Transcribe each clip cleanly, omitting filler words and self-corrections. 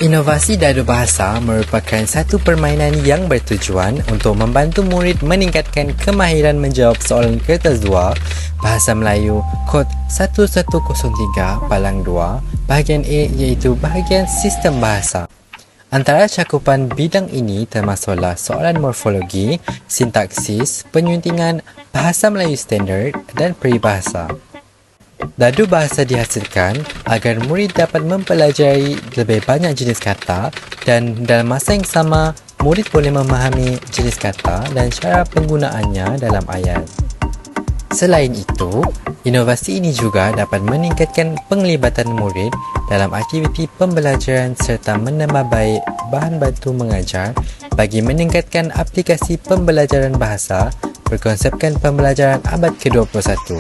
Inovasi dadu bahasa merupakan satu permainan yang bertujuan untuk membantu murid meningkatkan kemahiran menjawab soalan kertas 2 Bahasa Melayu kod 1103-2 bahagian A iaitu bahagian sistem bahasa. Antara cakupan bidang ini termasuklah soalan morfologi, sintaksis, penyuntingan, bahasa Melayu standard dan peribahasa. Dadu bahasa dihasilkan agar murid dapat mempelajari lebih banyak jenis kata dan dalam masa yang sama, murid boleh memahami jenis kata dan cara penggunaannya dalam ayat. Selain itu, inovasi ini juga dapat meningkatkan penglibatan murid dalam aktiviti pembelajaran serta menambah baik bahan bantu mengajar bagi meningkatkan aplikasi pembelajaran bahasa berkonsepkan pembelajaran abad ke-21.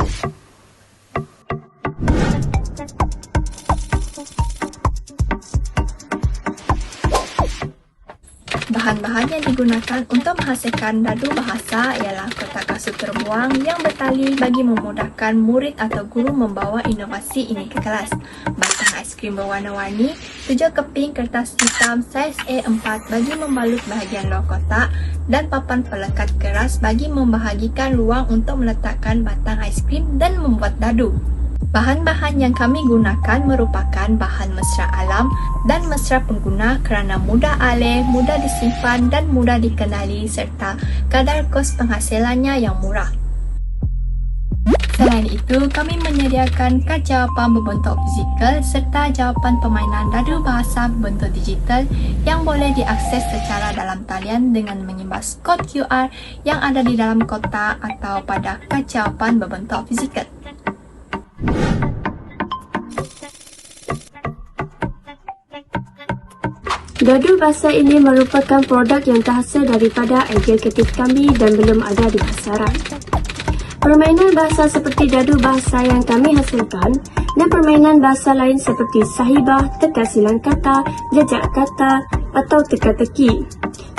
Bahan-bahan yang digunakan untuk menghasilkan dadu bahasa ialah kotak kasut terbuang yang bertali bagi memudahkan murid atau guru membawa inovasi ini ke kelas. Batang aiskrim berwarna-warni, 7 keping kertas hitam saiz A4 bagi membalut bahagian luar kotak dan papan pelekat keras bagi membahagikan ruang untuk meletakkan batang aiskrim dan membuat dadu. Bahan-bahan yang kami gunakan merupakan bahan mesra alam dan mesra pengguna kerana mudah alih, mudah disimpan dan mudah dikenali serta kadar kos penghasilannya yang murah. Selain itu, kami menyediakan kad jawapan berbentuk fizikal serta jawapan permainan dadu bahasa berbentuk digital yang boleh diakses secara dalam talian dengan mengimbas kod QR yang ada di dalam kotak atau pada kad jawapan berbentuk fizikal. Dadu bahasa ini merupakan produk yang terhasil daripada idea kreatif kami dan belum ada di pasaran. Permainan bahasa seperti dadu bahasa yang kami hasilkan dan permainan bahasa lain seperti sahibah, teka silang kata, jejak kata atau teka-teki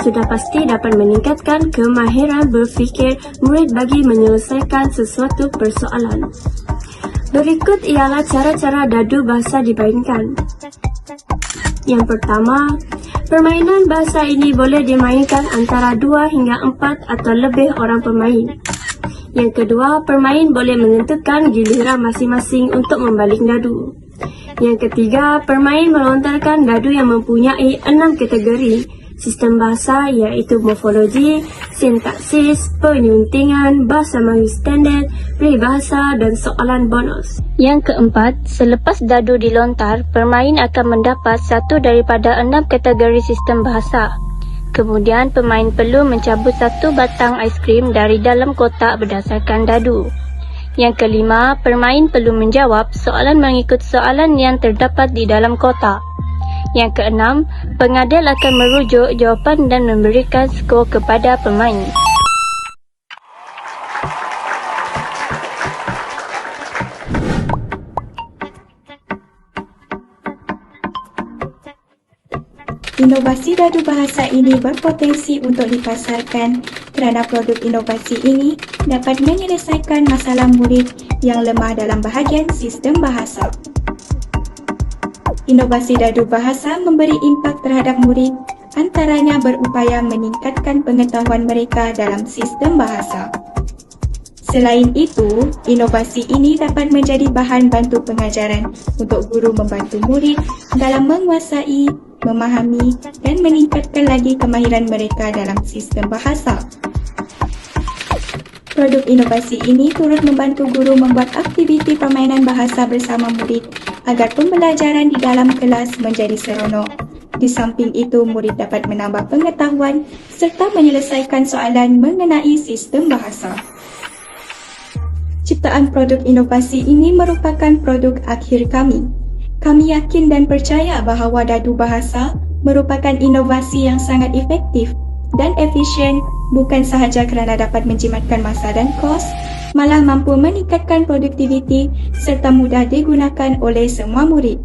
sudah pasti dapat meningkatkan kemahiran berfikir murid bagi menyelesaikan sesuatu persoalan. Berikut ialah cara-cara dadu bahasa dimainkan. Yang pertama, permainan bahasa ini boleh dimainkan antara 2 hingga 4 atau lebih orang pemain. Yang kedua, pemain boleh menentukan giliran masing-masing untuk membalik dadu. Yang ketiga, pemain melontarkan dadu yang mempunyai 6 kategori sistem bahasa iaitu morfologi, sintaksis, penyuntingan, bahasa Melayu standard, peribahasa dan soalan bonus. Yang keempat, selepas dadu dilontar, pemain akan mendapat satu daripada 6 kategori sistem bahasa. Kemudian, pemain perlu mencabut satu batang aiskrim dari dalam kotak berdasarkan dadu. Yang kelima, pemain perlu menjawab soalan mengikut soalan yang terdapat di dalam kotak. Yang keenam, pengadil akan merujuk jawapan dan memberikan skor kepada pemain. Inovasi dadu bahasa ini berpotensi untuk dipasarkan kerana produk inovasi ini dapat menyelesaikan masalah murid yang lemah dalam bahagian sistem bahasa. Inovasi dadu bahasa memberi impak terhadap murid, antaranya berupaya meningkatkan pengetahuan mereka dalam sistem bahasa. Selain itu, inovasi ini dapat menjadi bahan bantu pengajaran untuk guru membantu murid dalam menguasai, memahami dan meningkatkan lagi kemahiran mereka dalam sistem bahasa. Produk inovasi ini turut membantu guru membuat aktiviti permainan bahasa bersama murid agar pembelajaran di dalam kelas menjadi seronok. Di samping itu, murid dapat menambah pengetahuan serta menyelesaikan soalan mengenai sistem bahasa. Ciptaan produk inovasi ini merupakan produk akhir kami. Kami yakin dan percaya bahawa Dadu Bahasa merupakan inovasi yang sangat efektif dan efisien bukan sahaja kerana dapat menjimatkan masa dan kos, malah mampu meningkatkan produktiviti serta mudah digunakan oleh semua murid.